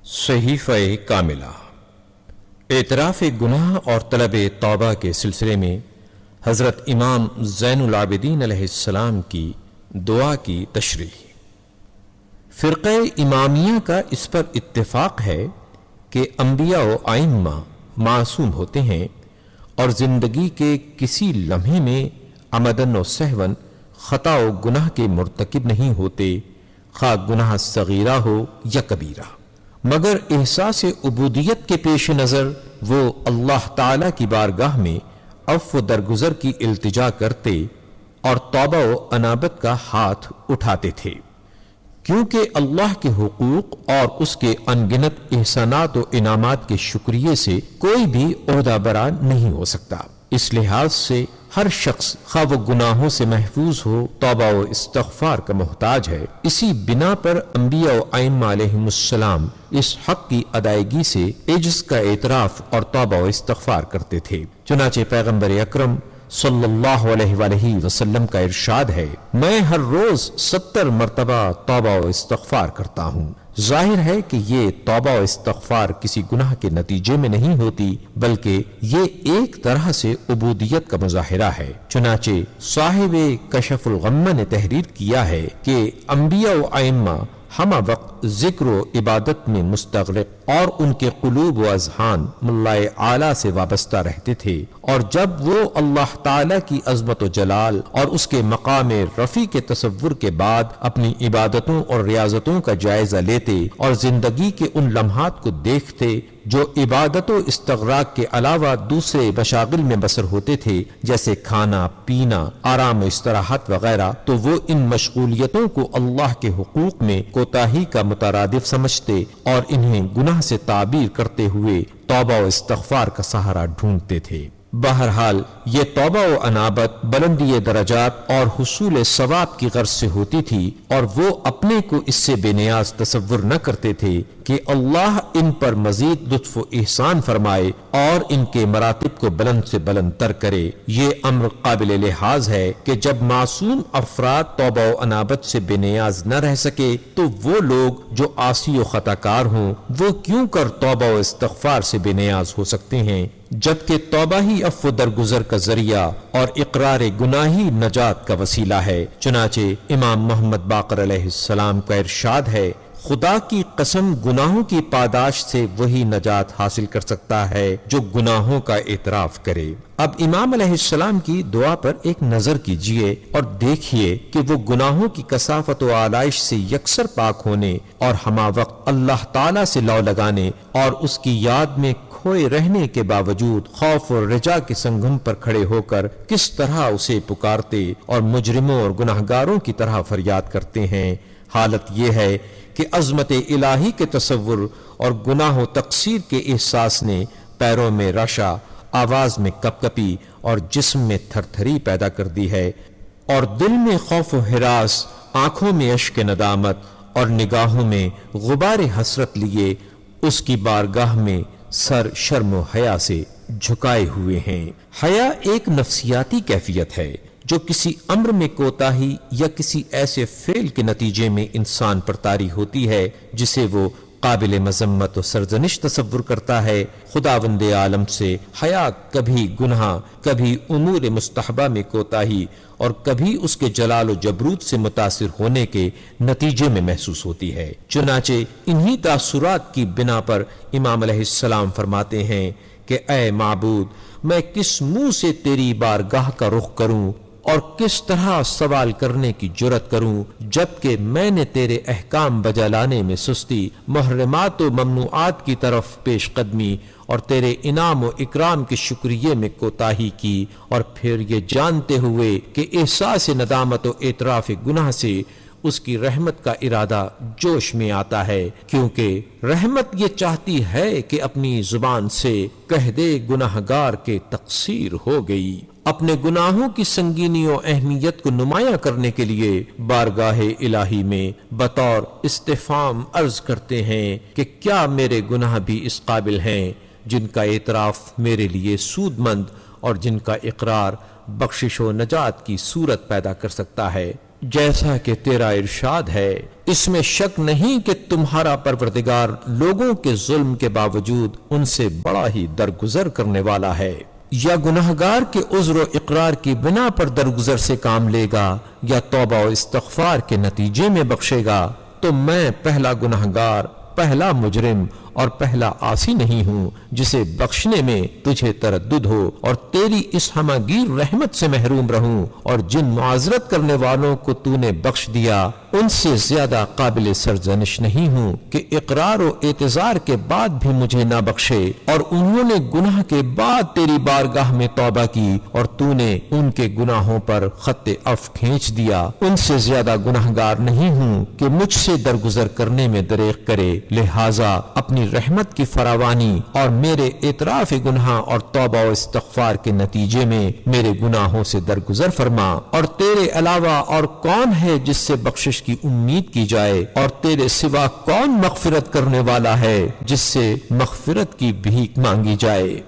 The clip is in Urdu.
صحیفہ کاملہ اعتراف گناہ اور طلب توبہ کے سلسلے میں حضرت امام زین العابدین علیہ السلام کی دعا کی تشریح۔ فرقہ امامیہ کا اس پر اتفاق ہے کہ انبیاء و ائمہ معصوم ہوتے ہیں اور زندگی کے کسی لمحے میں عمدن و سہون خطا و گناہ کے مرتکب نہیں ہوتے، خواہ گناہ صغیرہ ہو یا کبیرہ، مگر احساس عبودیت کے پیش نظر وہ اللہ تعالی کی بارگاہ میں عفو درگزر کی التجا کرتے اور توبہ و انابت کا ہاتھ اٹھاتے تھے، کیونکہ اللہ کے حقوق اور اس کے انگنت احسانات و انعامات کے شکریہ سے کوئی بھی عہدہ برا نہیں ہو سکتا۔ اس لحاظ سے ہر شخص خواہ وہ گناہوں سے محفوظ ہو توبہ و استغفار کا محتاج ہے۔ اسی بنا پر انبیاء و ائمہ علیہم السلام اس حق کی ادائیگی سے عجز کا اعتراف اور توبہ و استغفار کرتے تھے۔ چنانچہ پیغمبر اکرم صلی اللہ علیہ وآلہ وسلم کا ارشاد ہے، میں ہر روز 70 مرتبہ توبہ و استغفار کرتا ہوں۔ ظاہر ہے کہ یہ توبہ و استغفار کسی گناہ کے نتیجے میں نہیں ہوتی، بلکہ یہ ایک طرح سے عبودیت کا مظاہرہ ہے۔ چنانچہ صاحب کشف الغمہ نے تحریر کیا ہے کہ انبیاء و ائمہ ہمہ وقت ذکر و عبادت میں مستغرق اور ان کے قلوب و اذہان ملائے اعلیٰ سے وابستہ رہتے تھے، اور جب وہ اللہ تعالی کی عظمت و جلال اور اس کے مقام رفیع کے تصور کے بعد اپنی عبادتوں اور ریاضتوں کا جائزہ لیتے اور زندگی کے ان لمحات کو دیکھتے جو عبادت و استغراق کے علاوہ دوسرے مشاغل میں بسر ہوتے تھے، جیسے کھانا پینا، آرام و استراحت وغیرہ، تو وہ ان مشغولیتوں کو اللہ کے حقوق میں کوتاہی کا مترادف سمجھتے اور انہیں گناہ سے تعبیر کرتے ہوئے توبہ و استغفار کا سہارا ڈھونڈتے تھے۔ بہرحال یہ توبہ و انابت بلندی درجات اور حصول ثواب کی غرض سے ہوتی تھی، اور وہ اپنے کو اس سے بے نیاز تصور نہ کرتے تھے کہ اللہ ان پر مزید لطف و احسان فرمائے اور ان کے مراتب کو بلند سے بلند تر کرے۔ یہ امر قابل لحاظ ہے کہ جب معصوم افراد توبہ و انابت سے بے نیاز نہ رہ سکے تو وہ لوگ جو عاصی و خطا کار ہوں وہ کیوں کر توبہ و استغفار سے بے نیاز ہو سکتے ہیں، جبکہ توبہ ہی عفو درگزر کا ذریعہ اور اقرار گناہی نجات کا وسیلہ ہے۔ چنانچہ امام محمد باقر علیہ السلام کا ارشاد ہے، خدا کی قسم گناہوں کی پاداش سے وہی نجات حاصل کر سکتا ہے جو گناہوں کا اعتراف کرے۔ اب امام علیہ السلام کی دعا پر ایک نظر کیجئے اور دیکھیے کہ وہ گناہوں کی کثافت و آلائش سے یکسر پاک ہونے اور ہمہ وقت اللہ تعالی سے لو لگانے اور اس کی یاد میں کھوئے رہنے کے باوجود خوف اور رجا کے سنگم پر کھڑے ہو کر کس طرح اسے پکارتے اور مجرموں اور گناہگاروں کی طرح فریاد کرتے ہیں۔ حالت یہ ہے کہ عظمت الہی کے تصور اور گناہ و تقصیر کے احساس نے پیروں میں رشا، آواز میں کپکپی اور جسم میں تھرتھری پیدا کر دی ہے، اور دل میں خوف و ہراس، آنکھوں میں اشک ندامت اور نگاہوں میں غبار حسرت لیے اس کی بارگاہ میں سر شرم و حیا سے جھکائے ہوئے ہیں۔ حیا ایک نفسیاتی کیفیت ہے جو کسی امر میں کوتاہی یا کسی ایسے فعل کے نتیجے میں انسان پر طاری ہوتی ہے جسے وہ قابل مذمت و سرزنش تصور کرتا ہے۔ خداوند عالم سے حیا کبھی گناہ، کبھی امور مستحبہ میں کوتاہی اور کبھی اس کے جلال و جبروت سے متاثر ہونے کے نتیجے میں محسوس ہوتی ہے۔ چنانچہ انہی تاثرات کی بنا پر امام علیہ السلام فرماتے ہیں کہ اے معبود، میں کس منہ سے تیری بارگاہ کا رخ کروں اور کس طرح سوال کرنے کی جرت کروں، جبکہ میں نے تیرے احکام بجا لانے میں سستی، محرمات و ممنوعات کی طرف پیش قدمی اور تیرے انعام و اکرام کے شکریہ میں کوتاہی کی، اور پھر یہ جانتے ہوئے کہ احساس ندامت و اعتراف گناہ سے اس کی رحمت کا ارادہ جوش میں آتا ہے، کیونکہ رحمت یہ چاہتی ہے کہ اپنی زبان سے کہہ دے گناہگار کے تقصیر ہو گئی۔ اپنے گناہوں کی سنگینی و اہمیت کو نمایاں کرنے کے لیے بارگاہ الہی میں بطور استفہام عرض کرتے ہیں کہ کیا میرے گناہ بھی اس قابل ہیں جن کا اعتراف میرے لیے سود مند اور جن کا اقرار بخشش و نجات کی صورت پیدا کر سکتا ہے۔ جیسا کہ تیرا ارشاد ہے، اس میں شک نہیں کہ تمہارا پروردگار لوگوں کے ظلم کے باوجود ان سے بڑا ہی درگزر کرنے والا ہے۔ یا گناہگار کے عذر و اقرار کی بنا پر درگزر سے کام لے گا یا توبہ و استغفار کے نتیجے میں بخشے گا، تو میں پہلا گناہگار، پہلا مجرم اور پہلا عاصی نہیں ہوں جسے بخشنے میں تجھے تردد ہو اور تیری اس ہماگیر رحمت سے محروم رہوں، اور جن معذرت کرنے والوں کو تو نے بخش دیا ان سے زیادہ قابل سرزنش نہیں ہوں کہ اقرار و اعتذار کے بعد بھی مجھے نہ بخشے، اور انہوں نے گناہ کے بعد تیری بارگاہ میں توبہ کی اور تو نے ان کے گناہوں پر خط عفو کھینچ دیا۔ ان سے زیادہ گناہگار نہیں ہوں کہ مجھ سے درگزر کرنے میں دریغ کرے، لہذا اپنی رحمت کی فراوانی اور میرے اعتراف گناہ اور توبہ و استغفار کے نتیجے میں میرے گناہوں سے درگزر فرما۔ اور تیرے علاوہ اور کون ہے جس سے بخشش کی امید کی جائے، اور تیرے سوا کون مغفرت کرنے والا ہے جس سے مغفرت کی بھیک مانگی جائے۔